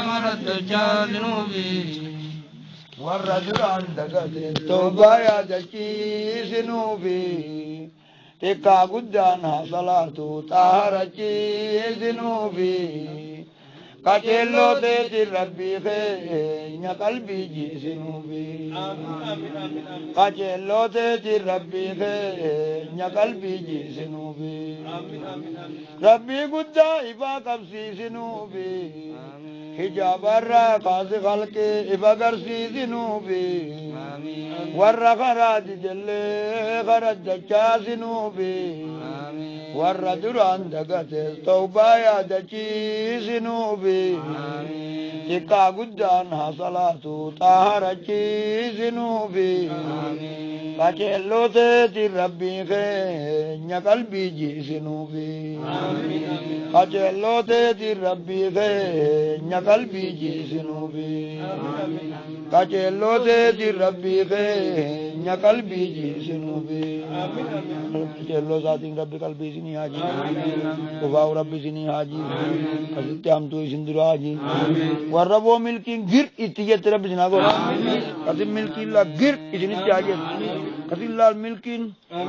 مرد جانوبي والرجل عندك توبة يا دكي ذنوبي تكا قدانها صلاة طهرتي ذنوبي قتلو تيتي ربي خير قلبي جي ذنوبي قتلو تيتي ربي خير قلبي جي ذنوبي ربي قدا إبا قبسي ذنوبي حجاب الرقاص خلقي إبا قرسي ذنوبي والرخرات جلي خرج دجا ذنوبي والرجل عندك توبة يا دجي ذنوبي تكا قدانها صلاة طهرتي ذنوبي قتلو تيتي ربي خير قلبي جي ذنوبي قتلو تيتي ربي خير قلبي جي ذنوبي قتلو تيتي ربي خير قلبي جي ذنوبي قتلو ذاتي ربي قلبي سني حاجي وفاو ربي سني حاجي قصدت هم تو سندر حاجي وربو ملكين غير اتجاه ربي سناغو قصد ملكين لا غير إذن حاجت قصد الله ملكين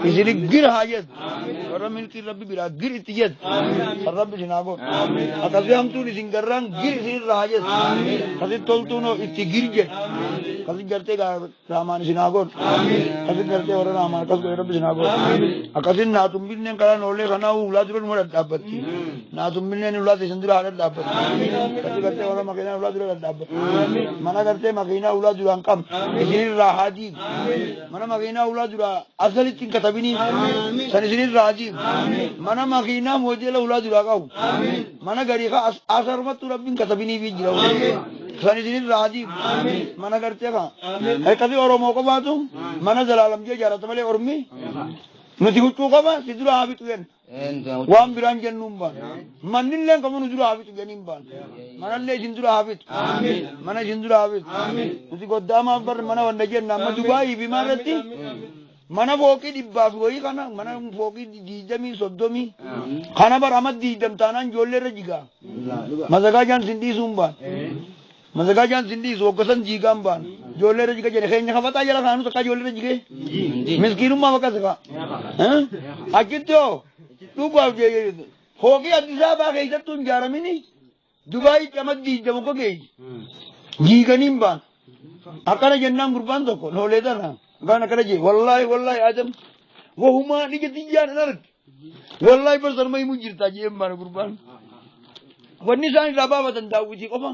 إذن غير حاجت ورب ملكين ربي بلا غير اتجاه ربي سناغو قصد هم تو سنگران غير سن حاجت قصد تولتونو اتجاه قصد کرتے گا رامان سناغو قصد کرتے اور رامان قصد ربي سناغو قصد نا تم بننے کرا نولے خنا اولاد رن مرد دابتی نا تم بننے اولاد سندر حالت دابتی قصد کرتے اور مکینا اولاد رن دابتی منا کرتے مکینا اولاد رن کم اسنی راحاجی منا مکینا اولاد رن اصل تین کتابینی سنسنی راجی منا مکینا موجیل اولاد رن کاو منا گریخا آثار مت ربین کتابینی بھی جراو سنسنی راجی منا کرتے کا ہے کبھی اور موقع باتو منا جلالم جی جارت ملے اورمی نتی huccuu qaba si dura hafitu yen waan biraan jennuun baan mannilleen qabu nu dura hafitu jeniin baan manallee isin dura hafitu mana isin dura hafitu nuti goddaamaaf bar mana wanda jenna amma Dubaayii fi maarratti mana fooqii dhibbaaf wayii kana mana fooqii 20-30 kana bar amma 20 taanaan ijoolleerra jigaa mazagaajaan sindiisuun baan mazagaajaan sindiisu hoggasan jiigaan baan ijoolleerra jiga jedhe keenya kafataa jala kaanu takka ijoolleerra jigee miskiinummaa bakka saka achitti hoo dhugaaf fooqii Addis Ababaa keessattuu hin ijaaramini Dubaayii cama 20 ko geeji jiiganiin baan akkana jennaan gurbaan tokko noolee tana gaan akkana jee wallaahi adam wahumaa ija tiyyaan hin arge wallaahi barsanuma himuu jirtaa jeen baan gurbaan wanni isaan irraa baafatan daawwitii qofa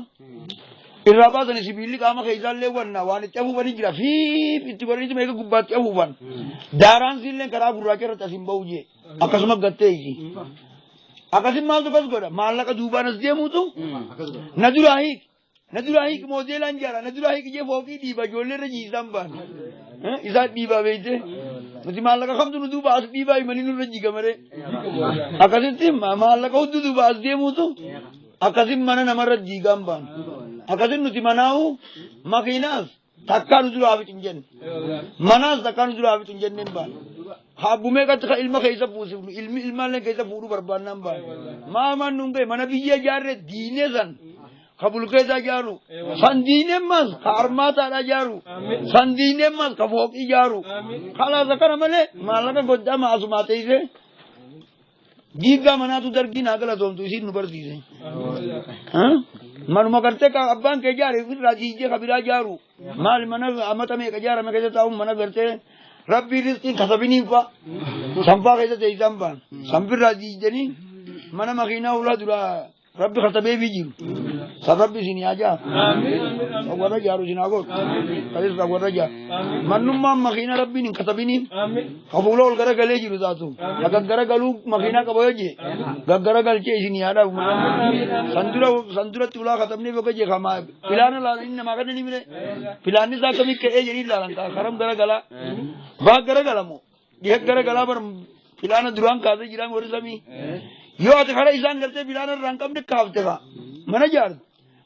irraa baasan sibiilli qaama keessaallee wanna waan itti afuufanii jira fiif itti barreessi meeqa gubbaatti afuufan daaraan sillee karaa gurraacha irratti asin ba'u jee akkasuma gattee iji akkasin maaltu kas godha maallaqa duubaan as deemuutu na duraa hiik moodeelaan jaara na duraa hiik jee fooqii dhiiba ijoollee irra jiisaan baan isaan dhiibaa beeyte nuti maallaqa kamtu nu duuba as dhiibaa himanii nurra jigamare akkasitti maallaqa hudduu duuba as deemuutu akkasin mana namarra jiigaan baan akkasin nuti manaahu makiinaas takkaa nu dura hafitu hin jenne manaas takkaa nu dura hafitu hin jenneen baan habbumee qatti ka ilma keessa fuusifnu ilmi ilmaallee keessa fuudhuu barbaannaan baan maamaan nun ga'e mana biyya ijaarre diinee san ka bulkeessa ijaaru san diineen mas ka armaataadha ijaaru san diineen mas ka fooqii ijaaru kalaas akkana malee maallaqa goddaa maasumaa teeyse jiiggaa manaatu dargii naa galatoomtu isiin nu barsiise manuma gartee ka abbaan kee ijaare irraa jiijjee ka biraa ijaaru maal mana amata meeqa ijaarame keessa taa'uun mana gartee rabbii rizqiin kasabiniin fa sanfaa keessa teeysan baan sanfirraa jiijjanii mana makiinaa ulaa duraa rabbi kasabee fi jiru san rabbi isin yaajaa warra jaaru isin hagoot kalis warra jaar mannummaan makiina rabbiin hin kasabiniif hafuula ol gara galee jiru taatu gaggara galuu makiinaa qaba yoo jee gaggara galchee isin yaadhaaf san duratti ulaa katabneef yoo jee kama filaana laalan inni namaa kana ni mire filaanni isaa akkamii ka'ee jedhii laalan ta'a karam gara galaa baa gara galamoo dhiha gara galaa bar filaana duraan kaasee jiraan warri samii yoo ati kara isaan galtee filaana irraa hin qabne kaafte ka mana jaartu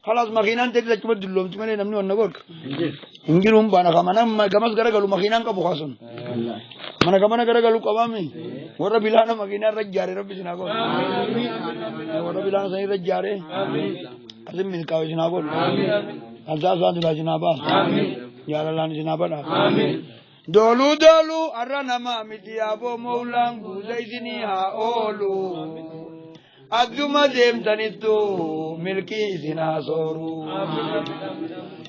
خلاص ماكينان تجد كم دلهم تمني نمني ونقول إنجيلهم بانا كمان جماس غيره قالوا ماكينان كبوخاسون mana kamana gara galu qabame warra bilana makina rajjare rabbi sina ko warra bilana sai rajjare أزم ملكا وجنابون الزازان دلا جنابان يا الله جنابان دولو دولو أرنا ما متي أبو مولان بوزيدني ها أولو أدوما ديم تنتو ملكي سنا سورو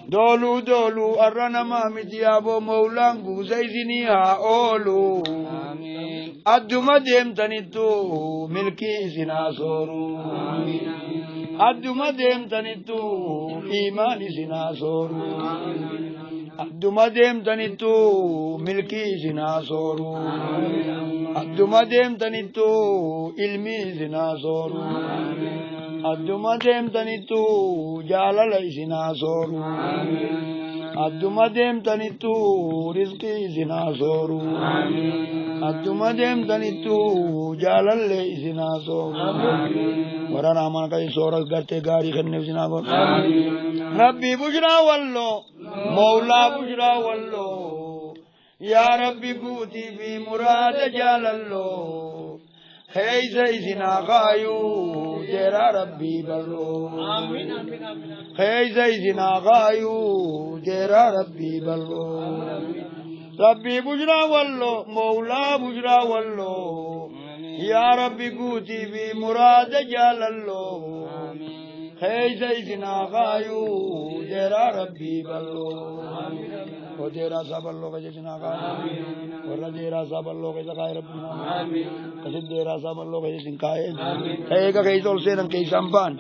دولو دولو أرنا ما متي أبو مولان بوزيدني ها أولو أدوما ديم تنتو ملكي سنا سورو أدوما ديم تنتو إيمان سنا سورو أدوما ديم تنتو ملكي سنا سورو أدوما ديم تنتو علمي سنا سورو أدوما ديم تنتو جالل سنا سورو أدوما ديم تنتو رزقي سنا سورو أدوما ديم تنتو جالل سنا سورو ورانا من كاي سورة غرتي غاري خنف سنا سورو ربي بشرا والله مولا بشرا والله يا ربي قوتي في مراد جلالو هي زينا غايو ترى ربي بلو هي زينا غايو ترى ربي بلو ربي بشرا والله مولا بشرا والله يا ربي قوتي في مراد جلالو هي زينا غايو ترى ربي بلو وتيرا سابلو كجنا كاي ورا تيرا سابلو كجاي ربنا كسد تيرا سابلو كجسين كاي هيك كيسول سينن كيسامبان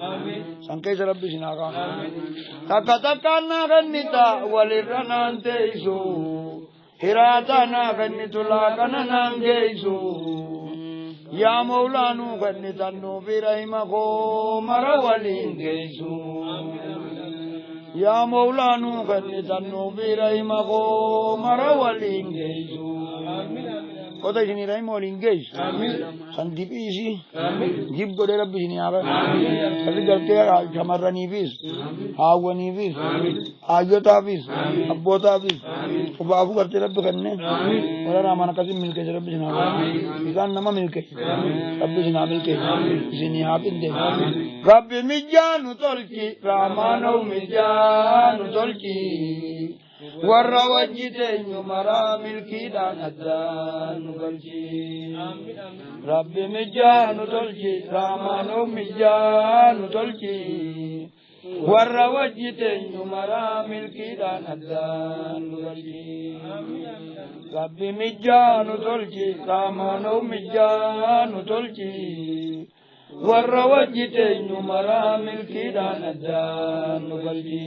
سانكيس ربي سيناكا تكتكنا غنيتا ولرنان تيسو هراتنا غنيتلا كننان جيسو يا مولانو غنيتنو برحمكو مرولين جيسو يا مولانو غنيتنو برحمكو مرولين جيسو Kota sini rai mau linggis, santip isi, jib gede rabbi sini apa? Tapi gerte kamar nifis, hawa nifis, ayo tafis, abbo tafis, babu gerte rabbi kanne, orang ramana kasih milke rabbi sini apa? Ikan nama milke, rabbi sini milke, sini apa inde? Rabbi mijanu tolki, ramano mijanu tolki. warra wajjiteenyu maraa milkiidhaan addaan nu galchi rabbi mijjaa nu tolchi raamaanoo mijjaa nu tolchi warra wajjiteenyu maraa milkiidhaan addaan nu galchi rabbi mijjaa nu tolchi raamaanoo mijjaa nu tolchi warra wajjiteenyu maraa milkiidhaan addaan nu galchi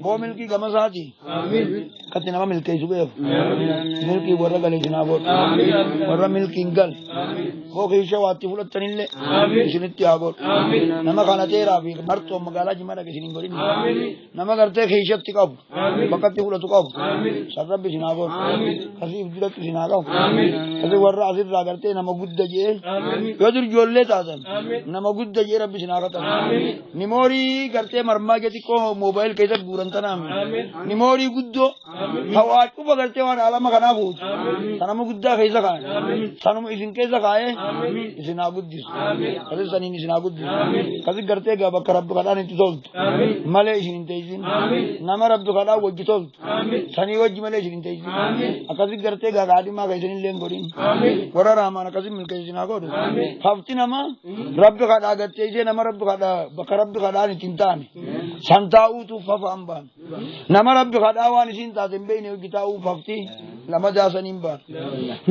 वो मिल्की गमसाती कति नमा मिल्के सुबह मिल्की वर्रा गले जनाबो वर्रा मिल्की गल वो खीशा वाती फुल तनिले इसनित्य आगो नमा खाना तेरा भी मर्तो मगाला जिमारा किसी नहीं बोली नमा करते खीशा तिकाब बकती फुल तुकाब सरब भी जनाबो हसीब जुलत जनाबो कति वर्रा आजिर रा करते नमा गुद्द जे यदुर जोल्ले तादन नमा गुद्द जे रब जनाबो निमोरी करते मरमा के तिको मोबाइल कैसे तनाम निमोरी गुद्दो हवाट को बगलते वाला आलम खाना भूत तनाम गुद्दा कैसा खाए तनाम इसिन कैसा खाए इसिन आगुद्दिस कभी सनी इसिन आगुद्दिस कभी करते गा बकर रब खाना नहीं तोल्त मले इसिन तेजिन नमर रब खाना वज्ज तोल्त सनी वज्ज मले इसिन तेजिन कभी करते गा गाड़ी माँ कैसे नहीं लें गोरी वरा रामाना कभी मिलके इसिन आगोर हफ्ती नमा रब खाना गत्ते इसे नमर रब खाना बकर रब खाना नहीं चिंता नहीं संताऊ तू फफांबा nama rabbi khadawaan isin taaten beeyne gitaa'uu fafti lama jaasaniin baan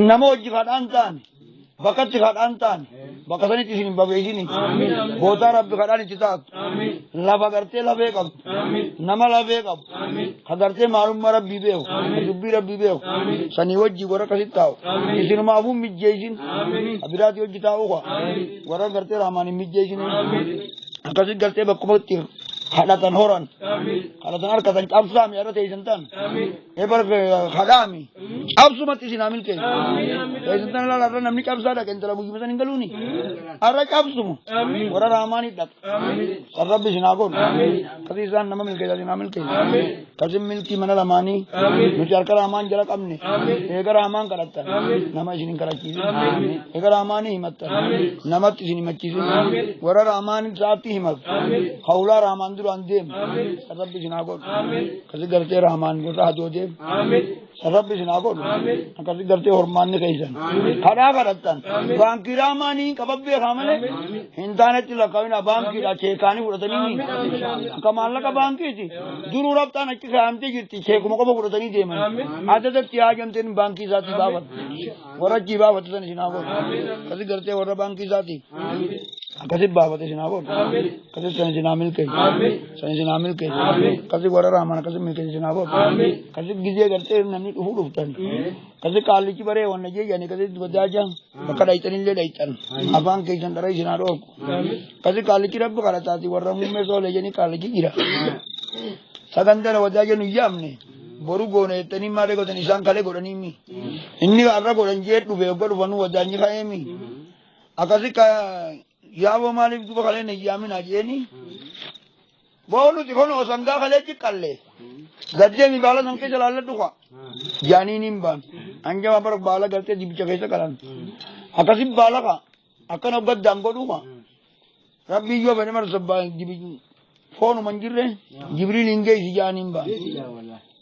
nama hojii khadhaan taane bakkatti khadhaan taane bakka sanitti isin babeeysin bootaa rabbi khadhaan itti taatu lafa gartee lafee qabdu nama lafee qabu kagartee maalummaa rabbii beeku dubbii rabbii beeku sanii wajjii warra akkasitti taa'u isinumaafuu mijjeeysin abiraati hojii taa'uu warra gartee raamaan hin mijjeeysin akkasitti gartee bakkuma خلاتن هورن خلاتن أركضن أبصام يا رتي جنتان إبر خدامي أبصمت إسنا ملك جنتان لا لا نمني أبصارا كنت لا بوجي مثلا إنقلوني أرك أبصمو ورا راماني تات الرب سناقون كذي إنسان نما ملك جالي نامل كي كذي ملكي منا راماني نجار كرامان جرا كمني إيجا رامان كرتا نما إسنين كراتي إيجا راماني همت نما تسني مچيسي ورا راماني ساتي همت خاولا رامان درو أنديم الرب سناقون كذي غرتي رامان غرتا هدوجيم الرب سناقون كذي غرتي هرمان نكيسن خدا كرتان بانكي راماني كبابي خامله هندانة تلاقينا بانكي راچيكاني ورتني كمالنا كبانكي تي دورو رابطة نچ خامتي جرتي چيكو مكو ورتني ديمن آده تك تياجم تين بانكي ذاتي بابت ورا جي بابت تن سناقون كذي غرتي ورا بانكي ذاتي كذي بابت سناقون كذي سن سنامل كي سن سنامل كي كذي ورا رامان كذي ملك سناقون كذي گيجي غرتي نمني هود وفتن كذي كالي چي بري ون نجي يعني كذي بداجا بكدا ايتن لي دايتن ابان كي سندري سنارو كذي كالي چي رب کرتا تي ورا ممه سو لي جني كالي چي گيرا سگندر وداجا نيامني boru gone tani mare ko tani san kale godani mi inni arra godan jet du be godu wanu wadani khaemi akasi ka yawo malik du kale ne yami na jeni bolu ti kono sanga kale ti kalle gadde mi bala nan ke jalalla du ka jani nimban anja babar bala galte dibicha kaisa kalan akasi bala ka akana gad dango du ka rabbi yo bene mar sabba dibi phone manjirre jibril inge si jani nimban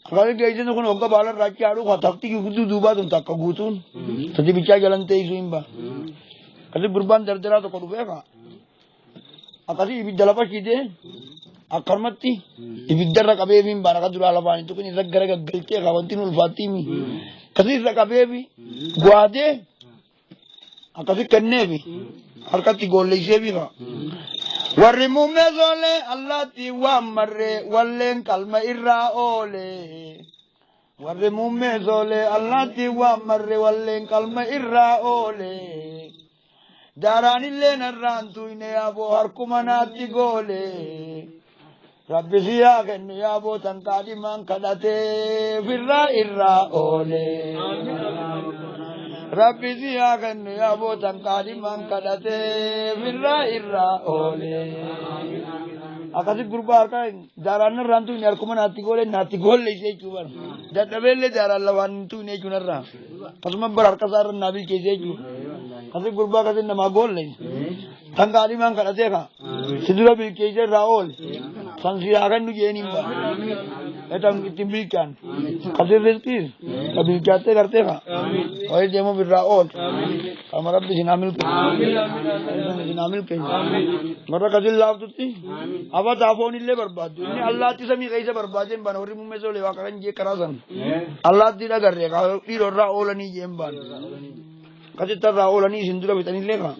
kalau dia itu kan orang balar raja aru khatakti kudu duba tuh tak kagutun tadi bicara jalan teh itu imba kalau berban derdera tuh kau berapa akasi ibu dalam apa sih deh akar mati ibu dera kabe imba nak dulu alapan itu kan isak gara gara gelte kawantin ulfatimi kasi isak kabe bi gua deh akasi kenne bi harkat tiga gol lagi bi kah warri mumme zole Allah ti wa marre wallen kalma irra ole warri mumme zole Allah ti wa marre wallen kalma irra ole darani le narrantu ine abo har kumanati gole rabbi siya ken ya bo tankadi man kadate firra irra ole rabbi siya ken ya bo tankadi man kadate firra irra ole akasi gurbar ka daran rantu ni arkuman ati gole ise chuban dadabelle daran lawan tu ne chunarra pasma bar kasar nabi ke ise chu kasi gurbar ka din ma gol le tankadi man kadate ka sidura bil ke ise raol sansiakan nu je nimba etam timbilkan kasi rezeki kabil jate karte ka oy demo bir raol amar rabbi sinamil ke sinamil ke mara kadil lav tuti aba dafon ille barbad ni allah ti sami kaise barbaden ban ori mumme so lewa kan je karasan allah ti da garre ka iro raol ni jemban kasi tar raol ni sindura bitani leka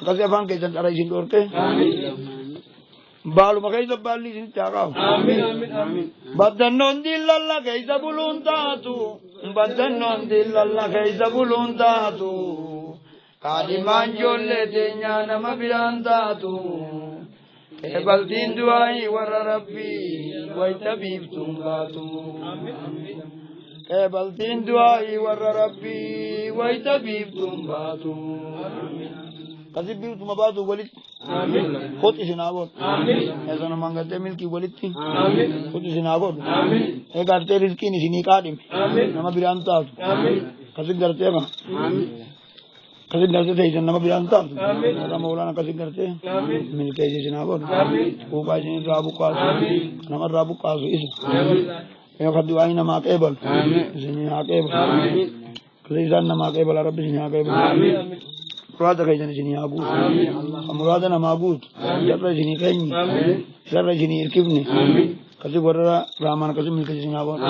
kasi abang ke jan ara sindur ke balu makai zabali sin cakap. Amin amin amin. Badan non dilalla kai zabulun tatu. Badan non dilalla kai zabulun tatu. Kali manjolle tenya nama bilang tatu. Kebal tinduai warra rabbi wai tabib tunggatu. Kebal tinduai warra rabbi wai tabib tunggatu. Kasih biu cuma batu walit. Amin. Khot isinabot. Amin. Esa namangate milki walit ti. Amin. Khot isinabot. Amin. Garte rizki ni sini kadim. Amin. Nama biranta. Amin. Kasih garte ka. Amin. Kasih garte te isan nama biranta. Amin. Nama maulana kasih garte. Amin. Milki isinabot. Amin. Upai sini rabu kasu. Amin. Nama rabu kasu isa. Amin. Yang kedua ini nama kebal. Amin. Sini kebal. Amin. Kasih isan nama kebal Arab sini kebal. Amin. Murada kaisan sini agut, murada nama agut, jabra sini kaini, jabra sini irkibni, kasih warra raman kasih milk sini abon.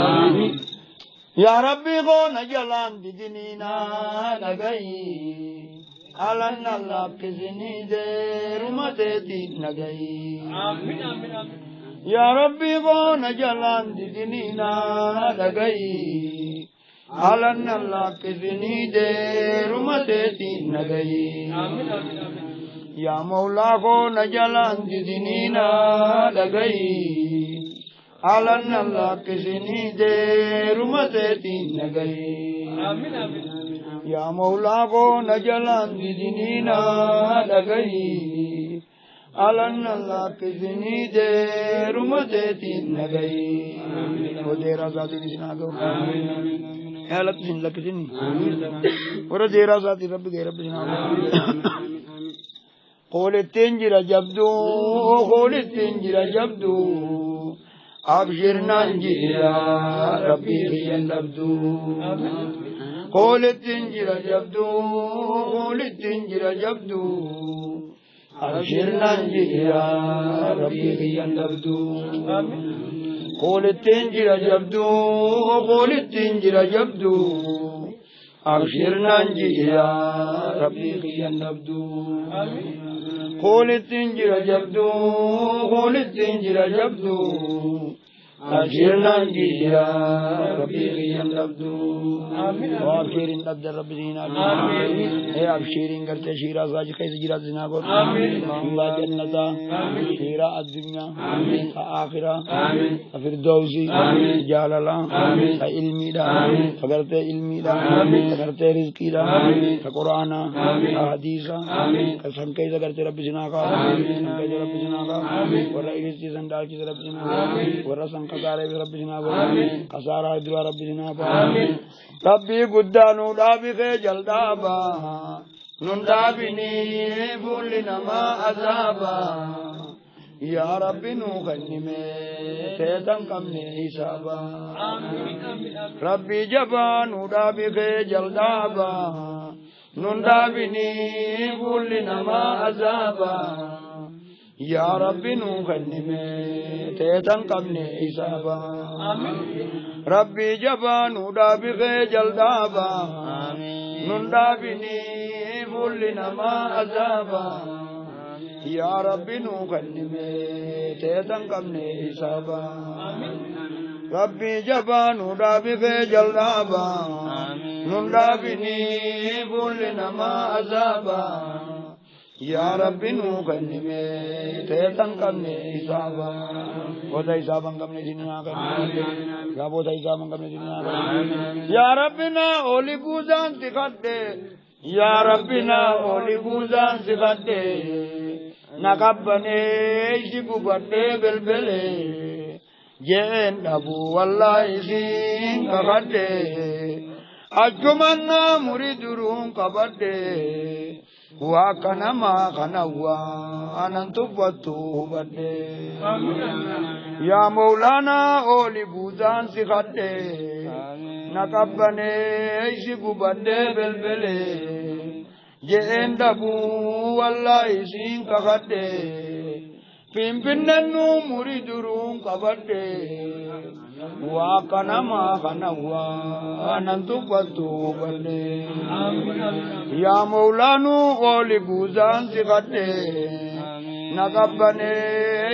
Ya Rabbi ko najalan di sini na nagai, alan Allah kesini de rumah teti nagai. Ya Rabbi ko najalan di sini na nagai. Alan Allah kesini de rumah teti nagai. يا مولاكو نجلان دينينا دغي علن الله كسني دير متين نغي آمين آمين يا مولاكو نجلان دينينا دغي علن الله كسني دير متين نغي ودير ذات نسناغو آمين يا لك سن لك سن ور دير ذات رب غير رب جناب قول التنجر جبدو قول التنجر جبدو أبشرنا نجيا ربي هي النبدو قول التنجر جبدو قول التنجر جبدو أبشرنا نجيا ربي هي النبدو قول التنجر جبدو قول التنجر جبدو أبشرنا نجيا ربي هي النبدو قول التنجر جبدو قول التنجر جبدو أبشرنا نجيا ربي هي النبدو وأبشرين أبدر ربي زينا هي أبشرين قرت شيرا زاج كيس جرا زنا قر الله جنة شيرا الدنيا آخرة فردوسي جلالا علمي دا فقرت علمي دا فقرت رزقي دا فقرآن حديثا كسم كيس قرت ربي زنا قر كيس ربي زنا قر ورا إلتي زندال كيس ربي زنا ورا كسارة رب جناب كسارة دوا رب جناب ربي قدانو دابي خجل دابا نندابني بولنا ما عذابا يا ربي نوخني مي تيتم كمني حسابا ربي جبانو دابي خجل دابا نندابني بولنا ما عذابا يا ربي نوخني مي تيتن قبني حسابا ربي جبانو دابي خجل دابا نندابني بولنا ما عذابا يا ربي نوخني مي تيتن قبني حسابا ربي جبانو دابي خجل دابا نندابني بولنا ما عذابا يا ربي نوخني مي تيتن قبني حسابا بوتا حسابا قبني دنيا قبني يا بوتا حسابا قبني دنيا قبني يا ربنا أولي بوزان تخدي يا ربنا أولي بوزان تخدي نقبني شبو بدي بلبلي جين أبو والله سين كخدي أجمعنا مريدرون كبدي وكنما كنوا أنتبتو بدي يا مولانا أولي بوزان سخدي نقبني شبو بدي بلبلي جين دبو والله سين كخدي pimpinannu muridurun kabadde wakanama kanawa anantu batu badde ya maulanu oli buzan sikadde nagabbane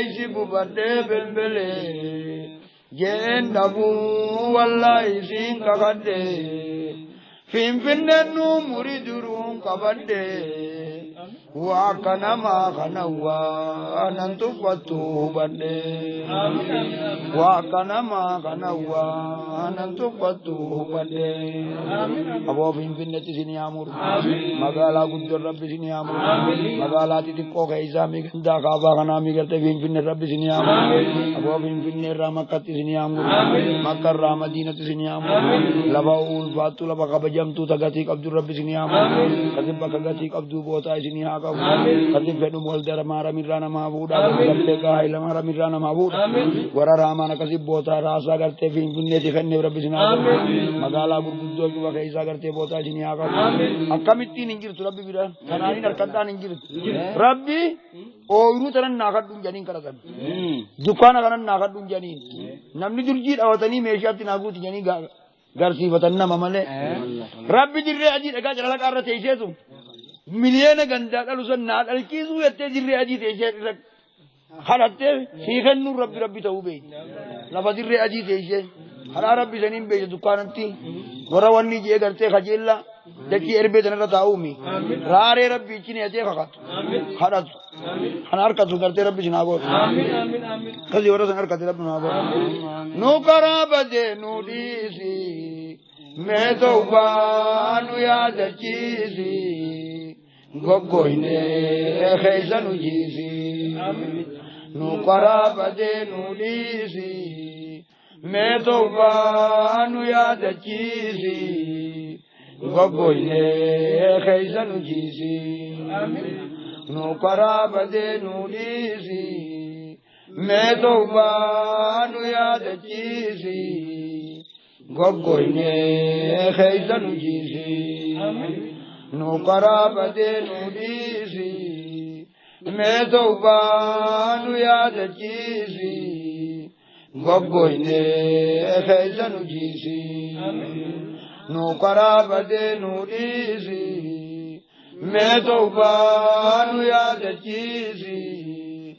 isibu badde belbele jendabu wallahi sin kakadde pimpinannu muridurun kabadde wakanama kanawa anantu batu badde wakanama kanawa anantu batu badde abo finfinneti sini amur magala guddur rabbi sini amur magala titikko kaisa mi ganda kaaba kana mi garte finfinne rabbi sini amur abo finfinne ramakati sini amur makkar ramadinati sini amur labaul batu laba kabajam tu tagati abdur rabbi sini amur kadibba kagati abdu bota sini kadib fedum wal dara mara mirana mabuda garte ka ila mara mirana mabuda wara ramana kasib bota rasa garte finfinne ti khenne rabbi sini amur magala guddur ki kaisa garte bota sini aga akamitti ningir rabbi bira kanani narkadda ningir rabbi ooyru tanan nakadun janin karatan dukana kanan nakadun janin namni durji dawatani meeshatti naguti jani garsi batanna mamale rabbi dirre aji daga jalala qarra teisetu miliyana ganda dalusan na dalkisu yette dirre aji teise khalatte sikannu rabbi tawbe lafa dirre aji teise hara rabbi sanin be dukananti wara wanni je garte khajella دكي إربي دنا تاومي راري ربي كني أتي خات خلاص خنار كذو درتي ربي جنابو كذي ورا خنار كذي ربي جنابو نوكرا بدي نوديسي مدوبا نياد جيسي غوغوينه خيزانو جيسي نوكرا بدي نوديسي مدوبا نياد جيسي غوغوينه خيزانو جيسي نوكرا بدي نوديسي مدوبا نياد جيسي غوغوينه خيزانو جيسي نوكرا بدي نوديسي مدوبا نياد جيسي غوغوينه خيزانو جيسي نوكرا بدي نوديسي مدوبا نياد جيسي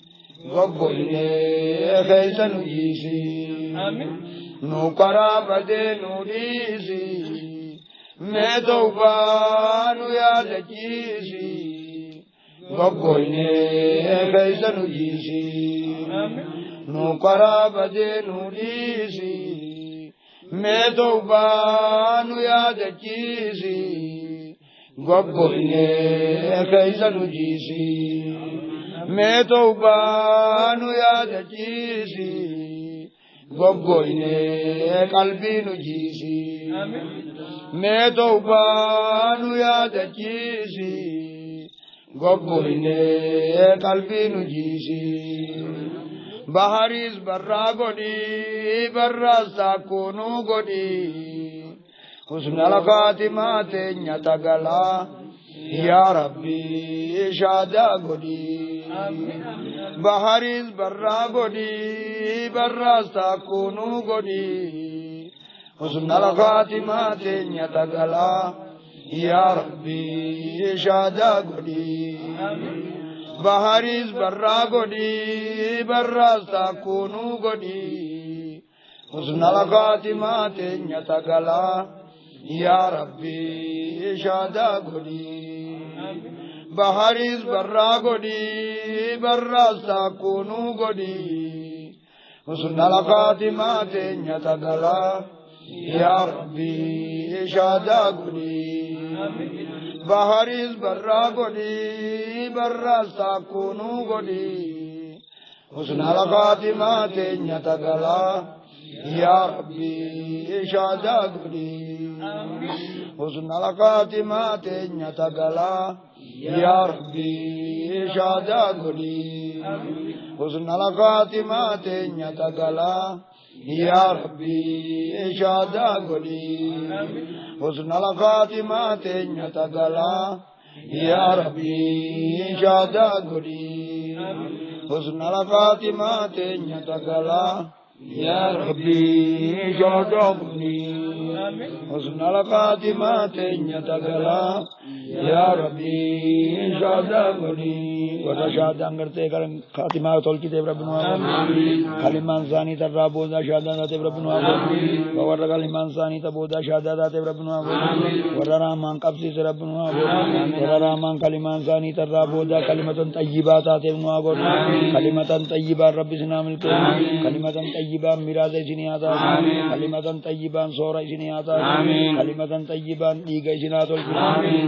غوغوينه خيزانو جيسي نوكرا بدي نوديسي مدوبا نياد جيسي غوغوينه خيزانو جيسي نوكرا بدي نوديسي مدوبا نياد جيسي غوغوينه خيزانو جيسي مدوبا نياد جيسي غوغوينه قلبي نجيسي مدوبا نياد جيسي غوغوينه قلبي نجيسي بحريز برا غدي برا ساكونو غدي حسن الخاتمة نتغلا يا ربي شادا غدي بحريز برا غدي برا ساكونو غدي حسن الخاتمة نتغلا يا ربي شادا غدي بحريز برا غدي برا ساكونو غدي حسن الخاتمة نتغلا يا ربي شادا غدي بحريز برا غدي برا ساكونو غدي حسن الخاتمة نتغلا يا ربي شادا غدي بحريز برا غدي برا ساكونو غدي حسن الخاتمة نتغلا يا ربي شادا غدي حسن الخاتمة نتغلا يا ربي شادا غدي حسن الخاتمة نتغلا يا ربي شادا غدي حسن الخاتمة نتغلا يا ربي شادا غدي حسن الخاتمة نتغلا يا ربي شادا غدي حسن الخاتمة نتغلا يا ربي شادا غدي وشادا غرتي خاتمة تولكي تبر بنوا كلمان ثاني ترابودا شادا تبر بنوا وور كلمان ثاني تبودا شادا تبر بنوا وررامان قبسي تبر بنوا وررامان كلمان ثاني ترابودا كلمة طيبة تبر بنوا كلمة طيبة رب سنام الكريم كلمة طيبة ميراث سنياتا كلمة طيبة سورة سنياتا كلمة طيبة ديغ سناتول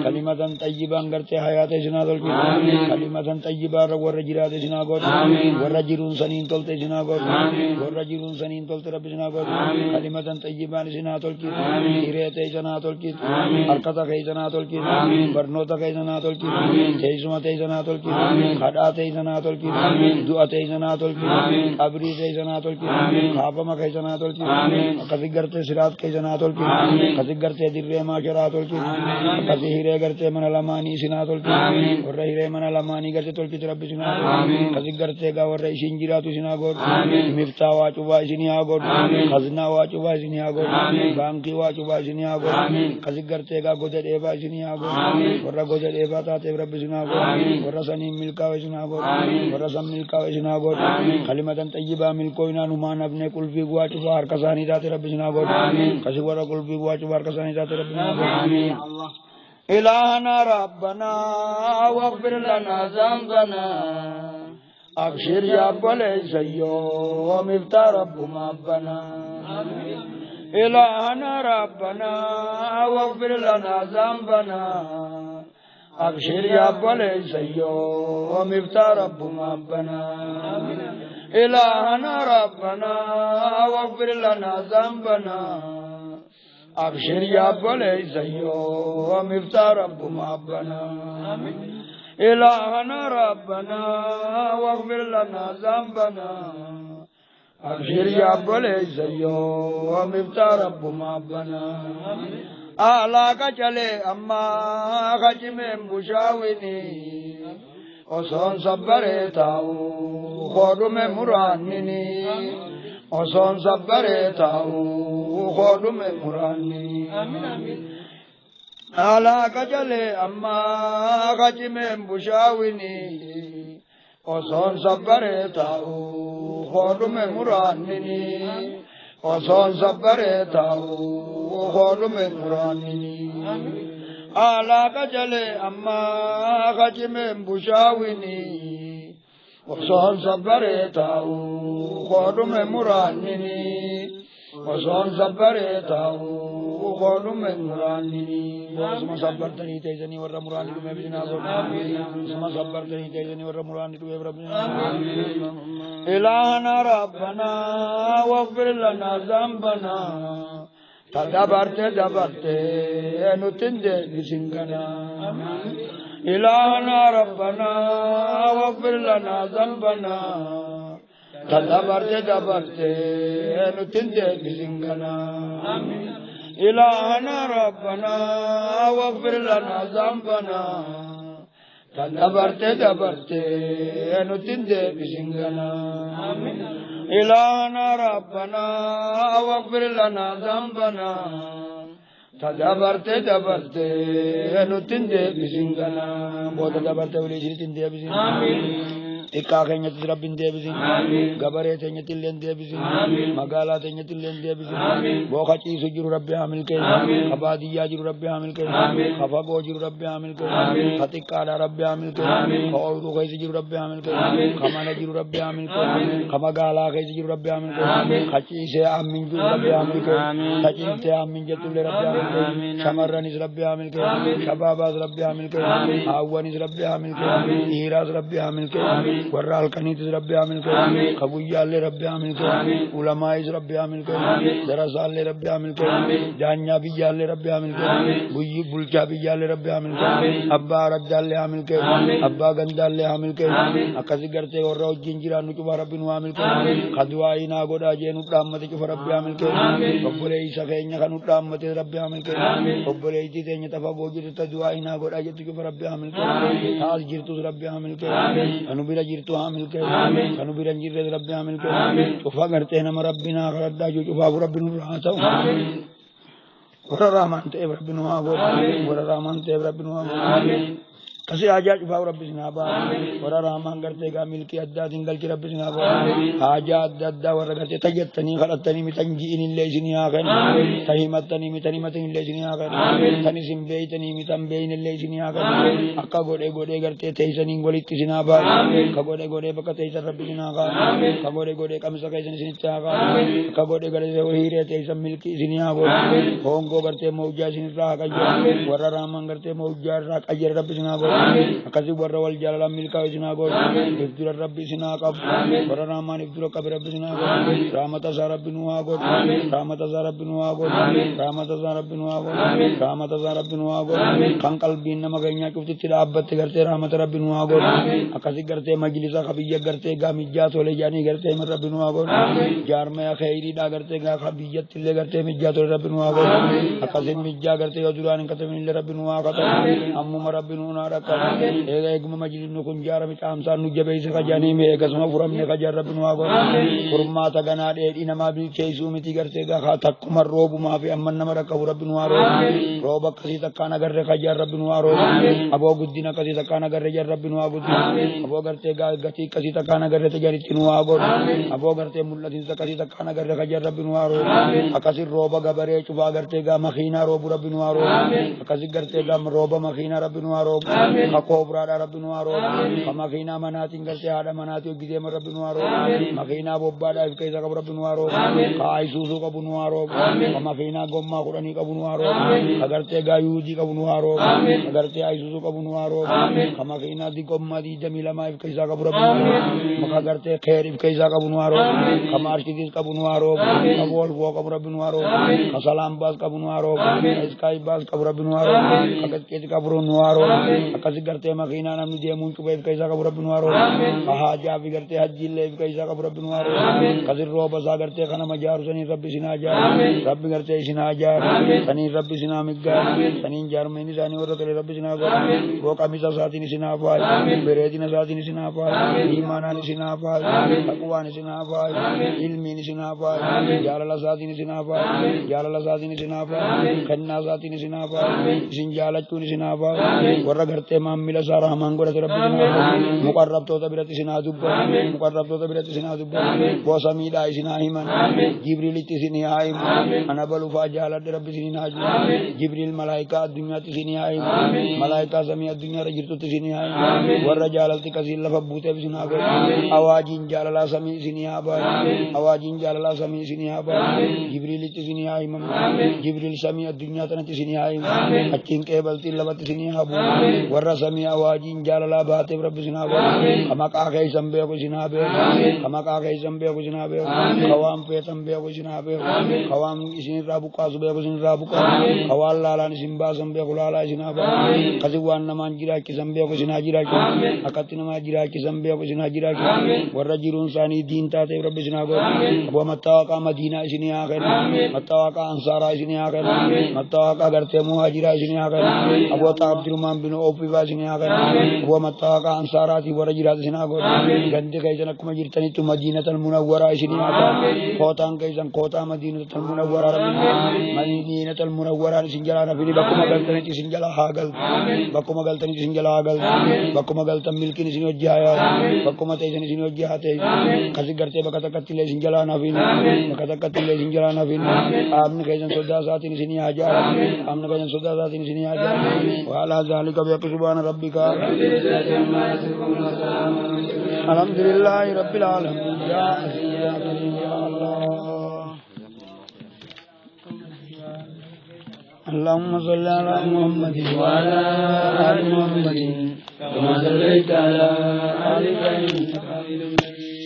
كلمة طيبة غرتي حياة سناتول كلمة طيبة ور جرات سناغور ور جرون سنين تولت سناغور ور جرون سنين تولت رب سناغور كلمة طيبة سناتول كيرته سناتول كي بركته كي سناتول كي برنوته كي سناتول كي جيسمته سناتول كي خداته سناتول كي دعاته سناتول كي قبري سناتول كي خاپما كي سناتول كي كذي غرته سرات كي سناتول كي كذي غرته ديره ما شراتول كي كذي هيره غرته من لماني سناتول كي ور هيره من لماني غرته تول كي رب سناتول كذي غرته گا ور شينجيراتو سناغور مفتاح واچوا سنياغور خزنا واچوا سنياغور بانكي واچوا سنياغور كذي غرته گا گودر ايبا سنياغور ور گودر ايبا تا رب سناغور ور سني ملكا سناغور ور سم ملكا سناغور كلمة طيبة ملكوينا نمان ابن كل في واچوا هر کساني تا رب سناغور كذي ور كل في واچوا هر کساني تا رب سناغور إلهنا ربنا واغفر لنا ذنبنا أبشر يا بليس يوم افتى رب مبنا إلهنا ربنا واغفر لنا ذنبنا أبشر يا بليس يوم افتى رب مبنا إلهنا ربنا واغفر لنا ذنبنا أبشر يا بليس يوم افتى رب مبنا إلهنا ربنا واغفر لنا ذنبنا أبشر يا بليس يوم افتى رب مبنا آلاك چلے اما خج میں بشاونی اوسون صبرے تاؤ خود میں مراننی اوسون صبرے تاؤ خود میں مراننی آلاك چلے اما خج میں بشاونی اوسون صبرے تاؤ خود میں مراننی اوسون صبرے تاؤ خود میں مراننی آلاك چلے اما خج میں بشاونی اوسون صبرے تاؤ خود میں مراننی اوسون صبرے تاؤ خود میں مراننی اسما صبرتنی تیزنی ور مرانی تو میں بھی جناب اسما صبرتنی تیزنی ور مرانی تو رب إلهنا ربنا واغفر لنا ذنبنا تدبرت نتند بسنگنا إلهنا ربنا واغفر لنا ذنبنا تدبرت نتند بسنگنا إلهنا ربنا واغفر لنا ذنبنا تدبرت نتند بسنگنا إلهنا ربنا واغفر لنا ذنبنا تدبرت نتند بسنگنا بہت تدبرت ولی تند بسنگنا Ika kenya tirabin debisin, gabare tenya tilen debisin, magala tenya tilen debisin, bokachi sujuru rabbi hamil ke, abadiya jiru rabbi hamil ke, afago jiru rabbi hamil ke, hatikada rabbi hamil ke, kauru kaisi jiru rabbi hamil ke, kamana jiru rabbi hamil ke, kamagala kaisi jiru rabbi hamil ke, kachi se amin jiru rabbi hamil ke, kachin te amin jatulle rabbi hamil ke, shamarranis rabbi hamil ke, shababas rabbi hamil ke, awanis rabbi hamil ke, hiras rabbi hamil ke, ورال کنیت رب عامل کے قبویا لے رب عامل کے علماء رب عامل کے دراسال لے رب عامل کے جانیا بھی لے رب عامل کے بوئی بلچا بھی لے رب عامل کے ابا رب لے عامل کے ابا گندا لے عامل کے اکسی کرتے اور رو جنجرا نو چبا رب نو عامل کے خدوائی نا گودا جنو رحمت چ رب عامل کے بولے عیسی کھنیا کنو رحمت رب عامل کے بولے عیسی تے تفا بوجر تدوائی نا گودا جت چ رب عامل کے تاج جرت رب عامل کے انو جرتو عامل کے کنو برنجر رب عامل کے شفا کرتے ہیں نم ربنا خردا جو شفا ربنا رحمت ور رحمان تے ربنا ور رحمان تے ربنا کسے آجات شفا رب سنابا ور رحمان کرتے گا مل کے ادا دنگل کی رب سنابا حاجات ددا ور کرتے تجتنی خلتنی متنجین اللہ سنیا کن تہمتنی متنی متن اللہ سنیا کن تنی سم بیتنی متن بین اللہ سنیا کن اکا گوڑے گوڑے کرتے تیسنی گولیت سنابا کگوڑے گوڑے بکتے سر رب سنا کا کگوڑے گوڑے کم سکیسن سنتا کا کگوڑے گوڑے سے وہی رہتے سب مل کی سنیا کو ہونگو کرتے موجہ سن راہ کجر ور رحمان کرتے موجہ راہ کجر رب سنا کو کسی ور والجلال مل کا سنا کو افدر رب سنا کا ور رحمان افدر کبر رب سنا کو رحمت ازا رب نوا کو رحمت ازا رب نوا کو رحمت ازا رب نوا کو رحمت ازا رب نوا کو کان قلبین مگنیا کفت تلابت کرتے رحمت رب نوا کو کسی کرتے مجلس خبیہ کرتے گا مجات ولے جانی کرتے من رب نوا کو جار میں خیری دا کرتے گا خبیت تلے کرتے مجات رب نوا کو کسی مجا کرتے حضوران کرتے من رب نوا کو امم رب نوا eeguma majlis nu kun jaarame caamsaan nu jabeeyse kajanii meegasuma furamne kajan rabbi nu haa godhu furmaata ganaa dheedhii namaa bilcheessuu miti gartee gaa takkuma roobumaa fi amman nama rakkabu rabbi nu haa roobu rooba akkasii takkaan agarre kajan rabbi nu haa roobu aboo guddina akkasii takkaan agarre jan rabbi nu haa guddina aboo gartee gatii akkasii takkaan agarre tajanitti nu haa godhu aboo gartee mul'atiinsa akkasii takkaan agarre kajan rabbi nu haa roobu akkasin rooba gabaree cufaa gartee gaa makiinaa roobu rabbi nu haa roobu akkasin gartee gaa rooba makiinaa rabbi nu haa roobu akoobraadhaa rabbi nu haa roobu ka makiinaa manaatiin gartee haadha manaatii hojjeteema rabbi nu haa roobu makiinaa bobbaadhaa if keessa qabu rabbi nu haa roobu ka ayisuusuu qabu nu haa roobu ka makiinaa gommaa 10 qabu nu haa roobu ka gartee gaa yuujii qabu nu haa roobu ka gartee ayisuusuu qabu nu haa roobu ka makiinaa gommaa 22 if keessa qabu rabbi nu haa roobu ka gartee keer if keessa qabu nu haa roobu ka maarshitiis qabu nu haa roobu ka volvoo qabu rabbi nu haa roobu ka salaam baas qabu nu haa roobu ka iskaay baas qabu rabbi nu haa roobu ka gaskeeti qabu nu haa roobu akkasi gartee makiinaa namni deemuun cufa if keessa qabu rabbi nu haa roobu ka haajaa fi gartee hajjiillee if keessa qabu rabbi nu haa roobu kasin rooba isaa gartee kana majaaru saniin rabbi isin haa jaaru rabbi gartee isin haa jaaru saniin rabbi isin haa miggaaru saniin jaarmeen isaanii warra tole rabbi isin haa godhu booqamisa isaatiin isin haa faayu bereedina isaatiin isin haa faayu iimaanaan isin haa faayu taqwaan isin haa faayu ilmiin isin haa faayu jaalala isaatiin isin haa faayu jaalala isaatiin isin haa faayu kennaa isaatiin isin haa faayu isin jaalachuun isin haa faayu warra gartee maammila isaa rahmaan godhate rabbi isin haa faayu muqarrabtoota biratti isin haa dubbatu muqarrabtoota biratti isin haa dubbatu boosa miidhaa isin haa himan jibriilitti isin haa himu ana balufaa jaaladhe rabbi isin haa himu jibriil malaayikaa addunyaatti isin haa himu malaayikaa samii addunyaarra jirtutti isin haa himu warra jaalalti kasiin lafa buuteef isin haa godhu awaajiin jaalalaa samii isin haa baayu awaajiin jaalalaa samii isin haa baayu jibriilitti isin haa himamu jibriil samii addunyaa tanatti isin haa himu achiin qeebaltiin lafatti isin haa bu'u warra samii awaajiin jaalalaa baateef rabbi isin haa godhu ka maqaa keessan beeku isin haa beeku ka maqaa keessan beeku isin haa beeku ka waan feetan beeku isin haa beeku ka waan isin irraa buqqaasu beeku isin irraa buqqaasu ka waan laalaan isin baasan beeku laalaa isin haa baasu kasi waan namaan jiraachisan beeku isin haa jiraachisu akkatti namaa jiraachisan beeku isin haa jiraachisu warra jiruun isaanii diin taateef rabbi isin haa godhu aboo mattaawaqaa madiinaa isin haa kennu mattaawaqaa ansaaraa isin haa kennu mattaawaqaa gartee muhaajiraa isin haa kennu aboo abdurmaan bin oofifaa isin haa kennu aboo mattaawaqaa ansaaraatii warra jiraatu isin haa godhu gandi keessan akkuma jirtanitti madiinatal munawwaraa isin haa kennu kootaan keessan kootaa madiinatal munawwaraa rabbi madiinatal munawwaraan isin jalaa nafini bakkuma galtanitti isin jalaa haa galtu bakkuma galtanitti isin jalaa haa galtu bakkuma galtan milkiin isin hojii haa yaadu bakkuma teessan isin hojii haa teessu kasi gartee bakka takkatti illee isin jalaa nafini bakka takkatti illee isin jalaa nafini qaamni keessan sodaa isaatiin isin haa jaalamu qaamni keessan sodaa isaatiin isin haa jaalamu waalaa zaalika beeku subhaana rabbika alhamdulillahi rabbil alamin yaa aziz yaa karim yaa allah اللهم صل على محمد وعلى آل محمد كما صليت على آل إبراهيم إنك حميد مجيد